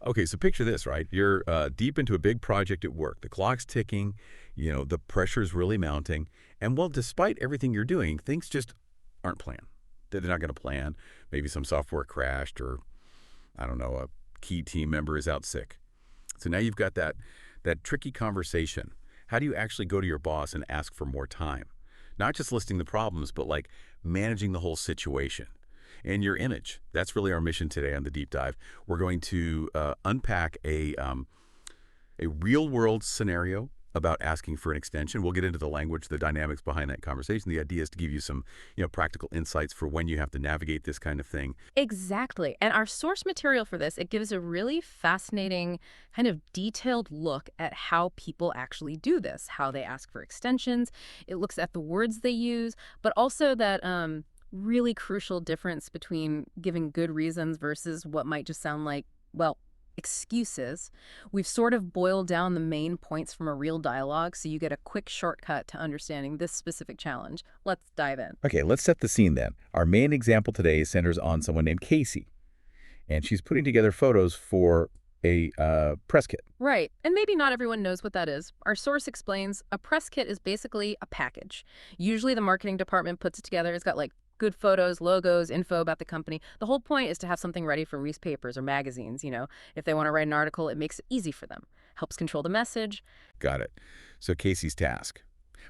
Okay, so picture this, right? You're deep into a big project at work. The clock's ticking, the pressure's really mounting. And well, despite everything you're doing, things just aren't planned. They're not going to plan. Maybe some software crashed or, I don't know, a key team member is out sick. So now you've got that tricky conversation. How do you actually go to your boss and ask for more time? Not just listing the problems, but like managing the whole situation. And your image. That's really our mission today on the deep dive. We're going to unpack a real-world scenario about asking for an extension. We'll get into the language, the dynamics behind that conversation. The idea is to give you some, practical insights for when you have to navigate this kind of thing. Exactly. And our source material for this, it gives a really fascinating kind of detailed look at how people actually do this, how they ask for extensions. It looks at the words they use, but also that really crucial difference between giving good reasons versus what might just sound like, well, excuses. We've sort of boiled down the main points from a real dialogue so you get a quick shortcut to understanding this specific challenge. Let's dive in. Okay, let's set the scene then. Our main example today centers on someone named Casey, and she's putting together photos for a press kit. Right. And maybe not everyone knows what that is. Our source explains a press kit is basically a package. Usually the marketing department puts it together. It's got like good photos, logos, info about the company. The whole point is to have something ready for newspapers or magazines, If they want to write an article, it makes it easy for them. Helps control the message. Got it. So Casey's task.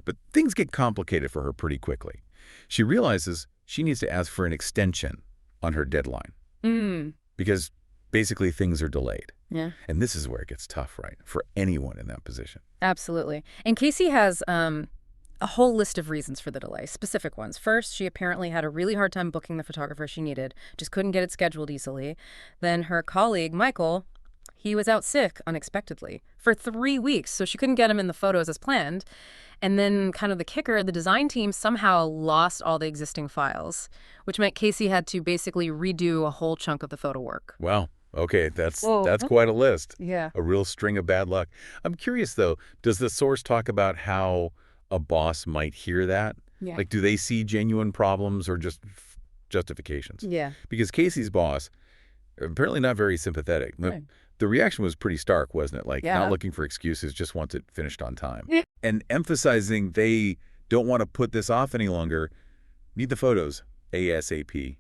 But things get complicated for her pretty quickly. She realizes she needs to ask for an extension on her deadline. Because basically things are delayed. Yeah. And this is where it gets tough, right? For anyone in that position. Absolutely. And Casey has a whole list of reasons for the delay, specific ones. First, she apparently had a really hard time booking the photographer she needed, just couldn't get it scheduled easily. Then her colleague, Michael, he was out sick unexpectedly for 3 weeks, so she couldn't get him in the photos as planned. And then kind of the kicker, the design team somehow lost all the existing files, which meant Casey had to basically redo a whole chunk of the photo work. Wow. Okay, that's Whoa. quite a list. Yeah. A real string of bad luck. I'm curious, though, does the source talk about how a boss might hear that? Yeah. Like, do they see genuine problems or just justifications? Yeah. Because Casey's boss, apparently not very sympathetic. Right. The reaction was pretty stark, wasn't it? Like, Yeah. not looking for excuses, just wants it finished on time. Yeah. And emphasizing they don't want to put this off any longer. Need the photos ASAP.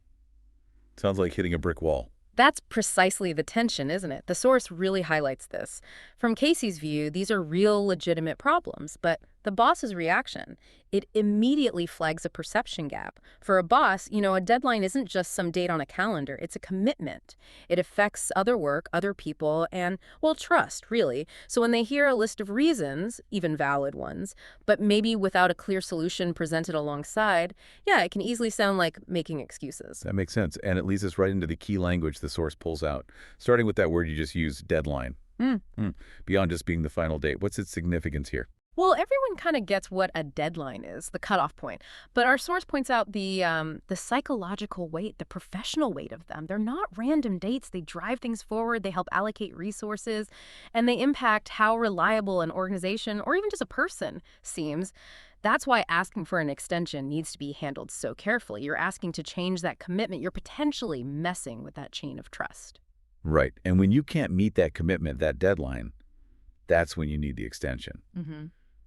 Sounds like hitting a brick wall. That's precisely the tension, isn't it? The source really highlights this. From Casey's view, these are real, legitimate problems, but the boss's reaction, it immediately flags a perception gap. For a boss, a deadline isn't just some date on a calendar, it's a commitment. It affects other work, other people, and, well, trust, really. So when they hear a list of reasons, even valid ones, but maybe without a clear solution presented alongside, yeah, it can easily sound like making excuses. That makes sense. And it leads us right into the key language the source pulls out, starting with that word you just used, deadline. Beyond just being the final date. What's its significance here? Well, everyone kind of gets what a deadline is, the cutoff point. But our source points out the psychological weight, the professional weight of them. They're not random dates. They drive things forward. They help allocate resources, and they impact how reliable an organization or even just a person seems. That's why asking for an extension needs to be handled so carefully. You're asking to change that commitment. You're potentially messing with that chain of trust. Right. And when you can't meet that commitment, that deadline, that's when you need the extension.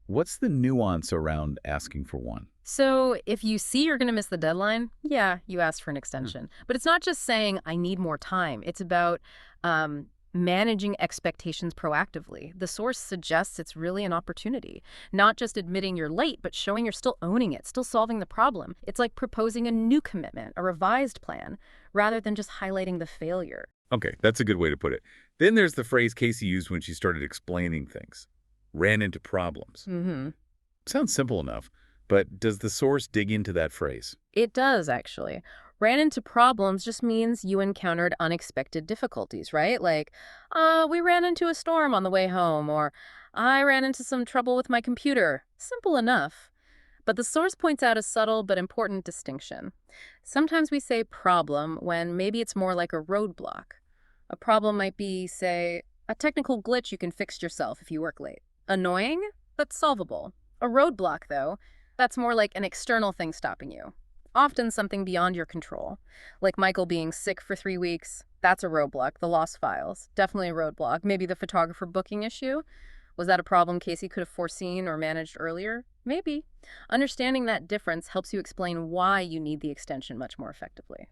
What's the nuance around asking for one? So if you see you're going to miss the deadline, yeah, you ask for an extension. But it's not just saying, I need more time. It's about managing expectations proactively. The source suggests it's really an opportunity, not just admitting you're late, but showing you're still owning it, still solving the problem. It's like proposing a new commitment, a revised plan, rather than just highlighting the failure. Okay, that's a good way to put it. Then there's the phrase Casey used when she started explaining things. Ran into problems. Sounds simple enough, but does the source dig into that phrase? It does, actually. Ran into problems just means you encountered unexpected difficulties, right? Like, we ran into a storm on the way home, or I ran into some trouble with my computer. Simple enough. But the source points out a subtle but important distinction. Sometimes we say problem when maybe it's more like a roadblock. A problem might be, say, a technical glitch you can fix yourself if you work late. Annoying, but solvable. A roadblock, though, that's more like an external thing stopping you. Often something beyond your control. Like Michael being sick for 3 weeks. That's a roadblock. The lost files. Definitely a roadblock. Maybe the photographer booking issue? Was that a problem Casey could have foreseen or managed earlier? Maybe. Understanding that difference helps you explain why you need the extension much more effectively.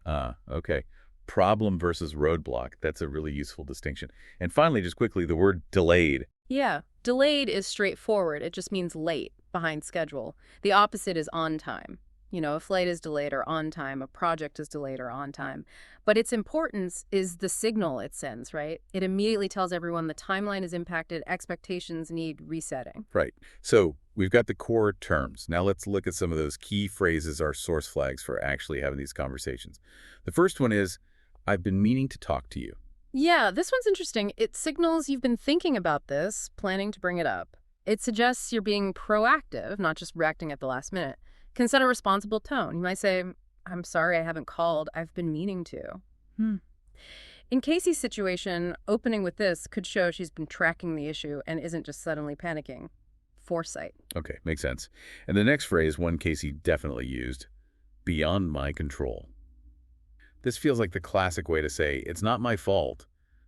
Okay. Problem versus roadblock. That's a really useful distinction. And finally, just quickly, the word delayed. Yeah, delayed is straightforward. It just means late, behind schedule. The opposite is on time. A flight is delayed or on time, a project is delayed or on time. But its importance is the signal it sends, right? It immediately tells everyone the timeline is impacted, expectations need resetting. Right. So we've got the core terms. Now let's look at some of those key phrases, our source flags for actually having these conversations. The first one is, I've been meaning to talk to you. Yeah, this one's interesting. It signals you've been thinking about this, planning to bring it up. It suggests you're being proactive, not just reacting at the last minute. Can set a responsible tone. You might say, I'm sorry I haven't called. I've been meaning to. Hmm. In Casey's situation, opening with this could show she's been tracking the issue and isn't just suddenly panicking. Foresight. Okay, makes sense. And the next phrase, one Casey definitely used, beyond my control. This feels like the classic way to say, it's not my fault,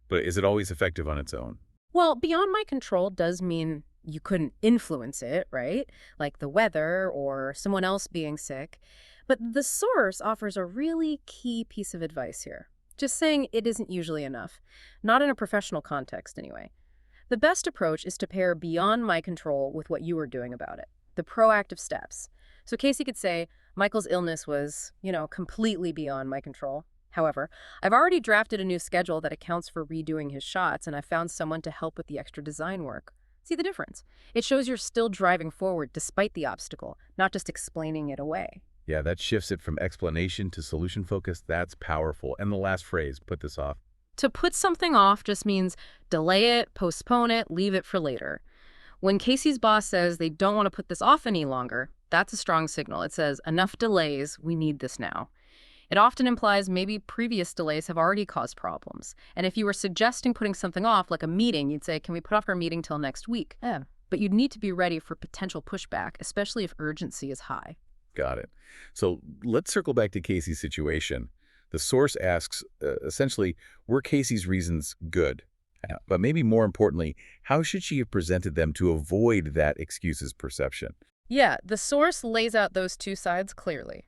but is it always effective on its own? Well, beyond my control does mean you couldn't influence it, right? Like the weather or someone else being sick. But the source offers a really key piece of advice here. Just saying it isn't usually enough. Not in a professional context, anyway. The best approach is to pair beyond my control with what you are doing about it, the proactive steps. So Casey could say, Michael's illness was, completely beyond my control. However, I've already drafted a new schedule that accounts for redoing his shots, and I found someone to help with the extra design work. See the difference? It shows you're still driving forward despite the obstacle, not just explaining it away. Yeah, that shifts it from explanation to solution focus. That's powerful. And the last phrase, put this off. To put something off just means delay it, postpone it, leave it for later. When Casey's boss says they don't want to put this off any longer, that's a strong signal. It says, enough delays, we need this now. It often implies maybe previous delays have already caused problems. And if you were suggesting putting something off, like a meeting, you'd say, can we put off our meeting till next week? Yeah. But you'd need to be ready for potential pushback, especially if urgency is high. Got it. So let's circle back to Casey's situation. The source asks, essentially, were Casey's reasons good? But maybe more importantly, how should she have presented them to avoid that excuses perception? Yeah, the source lays out those two sides clearly.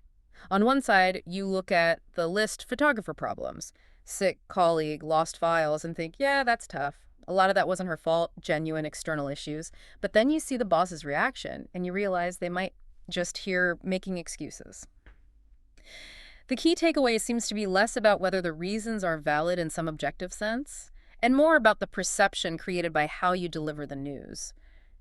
On one side, you look at the list photographer problems, sick colleague, lost files, and think, yeah, that's tough. A lot of that wasn't her fault, genuine external issues. But then you see the boss's reaction, and you realize they might just hear making excuses. The key takeaway seems to be less about whether the reasons are valid in some objective sense, and more about the perception created by how you deliver the news.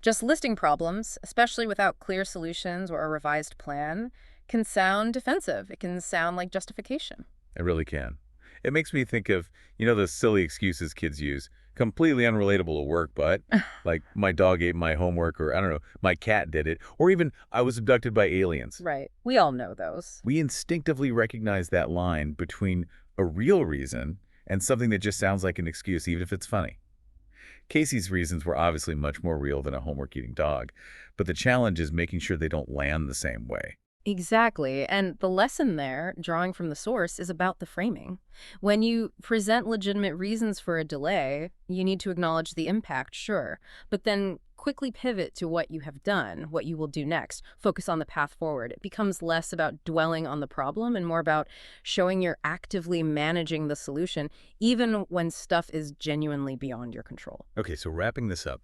Just listing problems, especially without clear solutions or a revised plan, can sound defensive. It can sound like justification. It really can. It makes me think of, the silly excuses kids use. Completely unrelatable to work, but like my dog ate my homework, or I don't know, my cat did it, or even I was abducted by aliens. Right. We all know those. We instinctively recognize that line between a real reason and something that just sounds like an excuse, even if it's funny. Casey's reasons were obviously much more real than a homework-eating dog, but the challenge is making sure they don't land the same way. Exactly. And the lesson there, drawing from the source, is about the framing. When you present legitimate reasons for a delay, you need to acknowledge the impact, sure, but then quickly pivot to what you have done, what you will do next. Focus on the path forward. It becomes less about dwelling on the problem and more about showing you're actively managing the solution, even when stuff is genuinely beyond your control. Okay, so wrapping this up,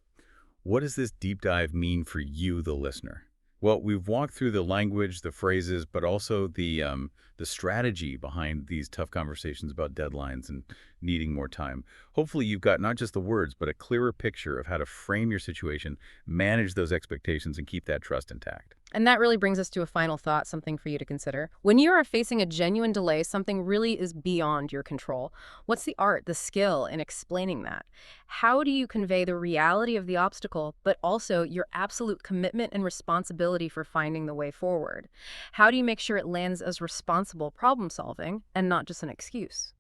what does this deep dive mean for you, the listener? Well, we've walked through the language, the phrases, but also the strategy behind these tough conversations about deadlines and needing more time. Hopefully you've got not just the words, but a clearer picture of how to frame your situation, manage those expectations, and keep that trust intact. And that really brings us to a final thought, something for you to consider. When you are facing a genuine delay, something really is beyond your control. What's the art, the skill in explaining that? How do you convey the reality of the obstacle, but also your absolute commitment and responsibility for finding the way forward? How do you make sure it lands as responsible problem solving and not just an excuse?